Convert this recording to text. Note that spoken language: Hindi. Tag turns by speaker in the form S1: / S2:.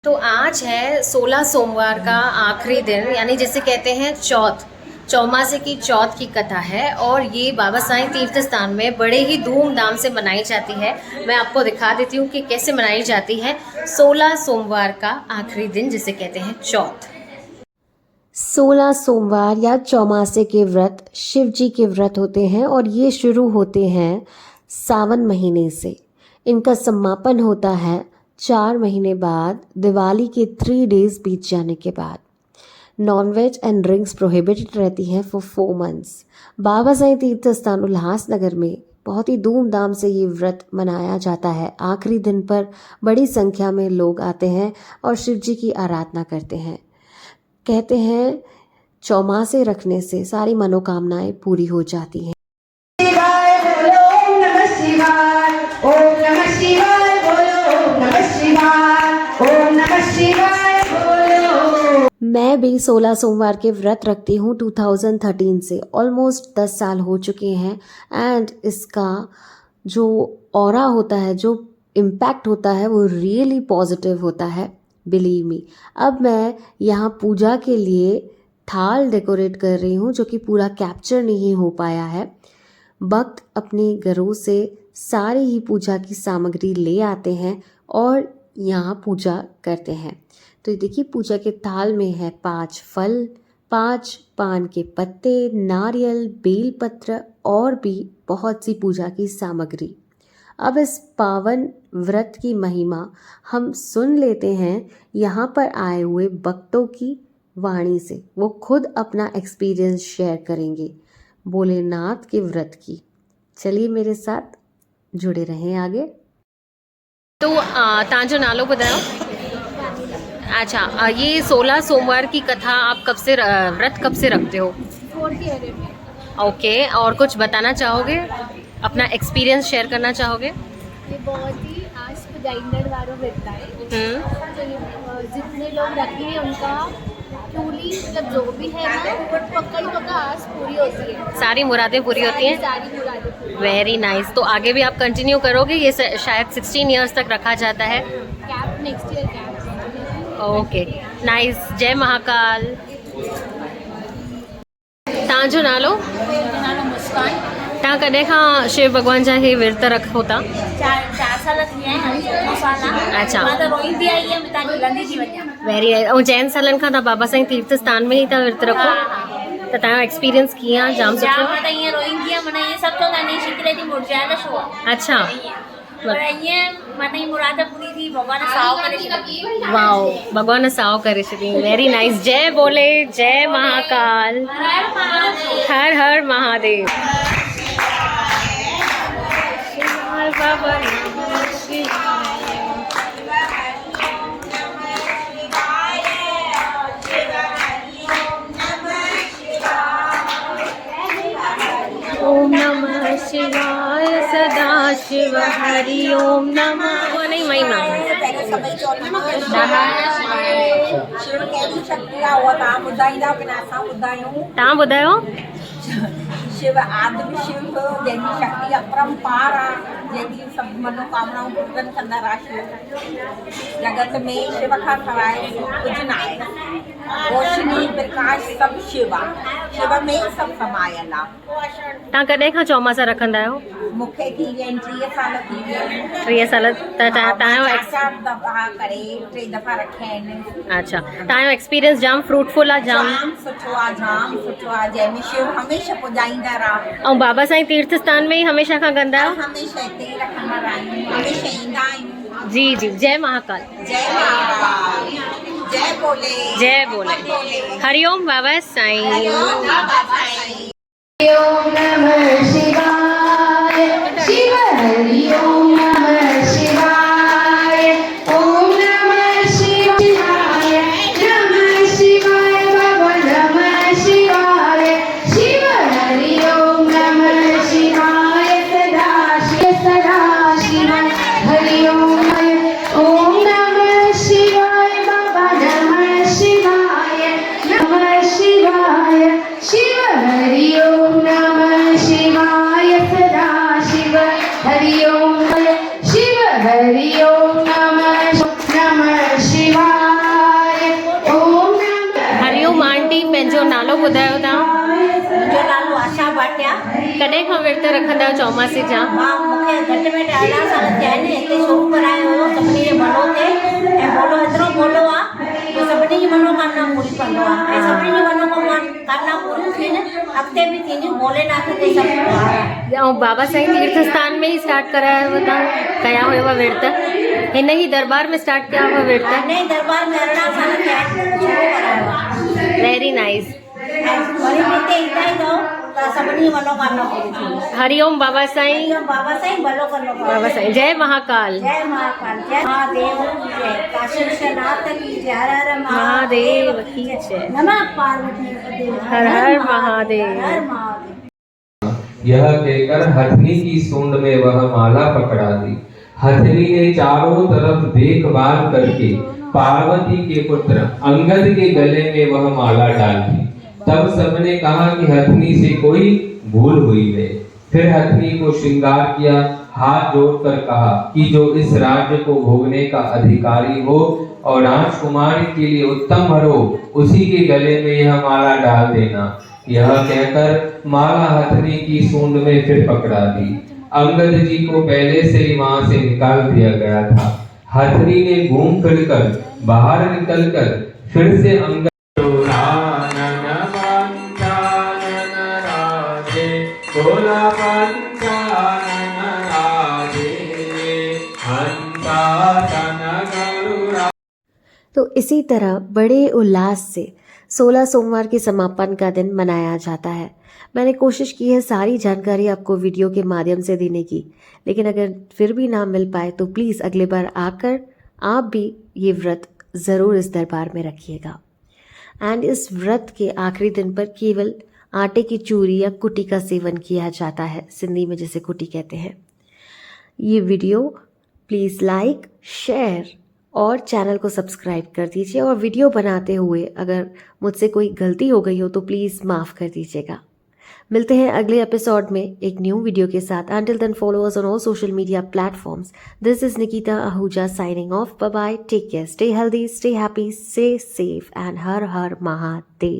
S1: तो आज है 16 सोमवार का आखिरी दिन, यानी जिसे कहते हैं चौथ। चौमासे की चौथ की कथा है और ये बाबा साईं तीर्थ स्थान में बड़े ही धूमधाम से मनाई जाती है। मैं आपको दिखा देती हूँ कि कैसे मनाई जाती है 16 सोमवार का आखिरी दिन, जिसे कहते हैं चौथ।
S2: 16 सोमवार या चौमासे के व्रत शिव जी के व्रत होते हैं और ये शुरू होते हैं सावन महीने से। इनका समापन होता है 4 महीने बाद, दिवाली के 3 डेज बीत जाने के बाद। नॉनवेज एंड ड्रिंक्स प्रोहिबिटेड रहती हैं फॉर 4 मंथ्स। बाबा साईं तीर्थ स्थान उल्लासनगर में बहुत ही धूमधाम से ये व्रत मनाया जाता है। आखिरी दिन पर बड़ी संख्या में लोग आते हैं और शिव जी की आराधना करते हैं। कहते हैं चौमासे रखने से सारी मनोकामनाएं पूरी हो जाती हैं। मैं भी 16 सोमवार के व्रत रखती हूँ 2013 से। ऑलमोस्ट 10 साल हो चुके हैं एंड इसका जो ऑरा होता है, जो इम्पैक्ट होता है, वो रियली पॉजिटिव होता है, बिलीव मी। अब मैं यहाँ पूजा के लिए थाल डेकोरेट कर रही हूँ, जो कि पूरा कैप्चर नहीं हो पाया है। भक्त अपने घरों से सारी ही पूजा की सामग्री ले आते हैं और यहाँ पूजा करते हैं। तो देखिए, पूजा के थाल में है 5 फल, 5 पान के पत्ते, नारियल, बेलपत्र और भी बहुत सी पूजा की सामग्री। अब इस पावन व्रत की महिमा हम सुन लेते हैं यहाँ पर आए हुए भक्तों की वाणी से। वो खुद अपना एक्सपीरियंस शेयर करेंगे भोलेनाथ के व्रत की। चलिए मेरे साथ जुड़े रहें आगे।
S1: तो तव्हांजो नालो ॿुधायो। अच्छा, ये 16 सोमवार की कथा आप कब से व्रत कब से रखते हो?
S3: 4th ईयर में।
S1: ओके, और कुछ बताना चाहोगे, अपना एक्सपीरियंस शेयर करना चाहोगे?
S3: ये बहुत ही आस्पदाइंदड़ वारो रहता है। तो ये जितने लोग रखे हैं उनका ट्रूली मतलब जो भी है ना, पक्का आस पूरी होती है,
S1: सारी मुरादें पूरी होती हैं।
S3: सारी मुरादें पूरी।
S1: Very nice. तो आगे भी आप कंटिन्यू करोगे? ये शायद 16 इयर्स तक रखा जाता है।
S3: Cap next year cap.
S1: Okay, nice. जय महाकाल। तव्हांजो नालो?
S4: नालो मुस्कान।
S1: तव्हां कॾहिं खां शिव भॻवान जा हे विर्त रखो था?
S4: 4 साल थी विया आहिनि, हाणे 4 साल आहे।
S1: अच्छा।
S4: मां त रोईंदी आई हुयमि, तव्हांजी लंदी थी वञा।
S1: Very nice. ऐं चइनि सालनि खां तव्हां बाबा साईं तीर्थ स्थान में ई तव्हां विर्त रखो? त तव्हांजो एक्सपीरियंस कीअं आहे? जाम सुठो?
S4: मां त ईअं रोईंदी हुयमि, माना ईअं सभु चवंदा आहिनि शिकिरे जी मुरझायल छो आहे।
S1: अच्छा,
S4: पर ईअं माना ई मुराद पूरी थी, भॻवान साओ करे छॾी।
S1: वाओ, भगवान साओ करे छॾी। Very nice. जय बोले, जय महाकाल, हर हर महादेव। ओम नमः शिवाय, सदा शिव हरि ओम नमः। वो नहीं महिमा तव्हां ॿुधायो।
S5: शिव आदि शिव जंहिंजी शक्ति अपरंपार आहे, जंहिंजी सभु मनोकामनाऊं पूरन कंदड़ आहे शिव। जगत में शिव खां सवाइ कुझु न आहे। रोशनी प्रकाश सभु शिव आहे, शिव में ई सभु समायल आहे।
S1: तव्हां कॾहिं खां चौमासा रखंदा आहियो?
S5: मूंखे थी विया आहिनि 30 साल थी विया आहिनि।
S1: 30 साल। त तव्हांजो
S5: 4 दफ़ा करे 3 दफ़ा रखिया आहिनि।
S1: अच्छा, तव्हांजो एक्सपीरियंस जाम फ्रूटफुल आहे? जाम
S5: सुठो आहे, जाम सुठो आहे। जंहिंमें शिव हमेशह पुॼाईंदड़ आहे।
S1: ऐं बाबा साईं तीर्थ स्थान में ई हमेशा खां कंदा आहियो?
S5: हमेशह हिते ई रखंदा आहियूं, हमेशह ईंदा आहियूं।
S1: जी जी। जय महाकाल।
S5: जय महाकाल। जय बोले।
S1: जय बोले। हरिओम बाबा साईं।
S6: ओम नमः शिवाय, शिव हरि ओम नमः शिवाय, ओम नमः शिवाय, नमः शिवाय, बाबा नमः शिवाय, शिव हरि ओम नमः शिवाय, सदा शिव हरि ओम, ओम नमः शिवाय, बाबा नमः शिवाय, नमः शिवाय, शिव हरि ओम नमः शिवाय, सदा शिव हरि
S1: ॿुधायो तव्हां
S4: मुंहिंजो नालो आशा भाटिया।
S1: कॾहिं खां विर्त रखंदा आहियो चौमासे जा?
S4: मां मूंखे घटि में घटि 18 साल थिया आहिनि। हिते शुरू करायो हुयो सभिनी जे भलो थिए ऐं भलो एतिरो भलो आहे जो सभिनी जी मनोकामना पूरी कंदो आहे ऐं सभिनी जी मनोकामना पूरी थियनि अॻिते बि थींदियूं। भोलेनाथ ते सभु
S1: ऐं बाबा साईं तीर्थ स्थान में ई स्टार्ट करायो हुआ तव्हां कया हुयव विर्त? हिन ई दरबार में स्टार्ट कया हुआ विर्त?
S4: हिन ई दरबार में 18 साल थिया आहिनि शुरू करायो आहे।
S1: Very nice.
S4: ऐं वरी बि हिते ईंदा ई रहो त सभिनी जी मनोकामना पूरी थींदी।
S1: हरिओम बाबा साईं।
S4: बाबा साईं भलो कंदो।
S1: बाबा साईं जय महाकाल।
S4: जय महाकाल। जय महादेव की जय। काशी विश्वनाथ की जय। हर हर
S1: महादेव की जय।
S4: नमः पार्वती पते।
S1: हर हर महादेव।
S4: हर महादेव।
S7: यह कहकर हथनी की सूंड में वह माला पकड़ा दी। हथनी ने चारों तरफ देखभाल करके पार्वती के पुत्र अंगद के गले में वह माला डाल दी। तब सबने कहा कि हथनी से कोई भूल हुई है। फिर हथनी को श्रृंगार किया, हाथ जोड़कर कहा कि जो इस राज्य को भोगने का अधिकारी हो और राजकुमारी के लिए उत्तम वर हो, उसी के गले में यह माला डाल देना। यह कहकर माला हथनी की सूंड में फिर पकड़ा दी। अंगद जी को पहले से ही वहां से निकाल दिया गया था। हथनी ने घूम फिरकर बाहर निकलकर फिर से अंगद
S2: तो इसी तरह बड़े उल्लास से 16 सोमवार के समापन का दिन मनाया जाता है। मैंने कोशिश की है सारी जानकारी आपको वीडियो के माध्यम से देने की, लेकिन अगर फिर भी ना मिल पाए तो प्लीज़ अगले बार आकर आप भी ये व्रत ज़रूर इस दरबार में रखिएगा। एंड इस व्रत के आखिरी दिन पर केवल आटे की चूरी या कुटी का सेवन किया जाता है, सिंधी में जिसे कुटी कहते हैं। ये वीडियो प्लीज़ लाइक, शेयर और चैनल को सब्सक्राइब कर दीजिए। और वीडियो बनाते हुए अगर मुझसे कोई गलती हो गई हो तो प्लीज़ माफ़ कर दीजिएगा। मिलते हैं अगले एपिसोड में एक न्यू वीडियो के साथ। Until then, follow us on all social media platforms. This is Nikita Ahuja signing off. Bye bye. Take care. Stay healthy, stay happy, stay safe, and Har Har Mahadev.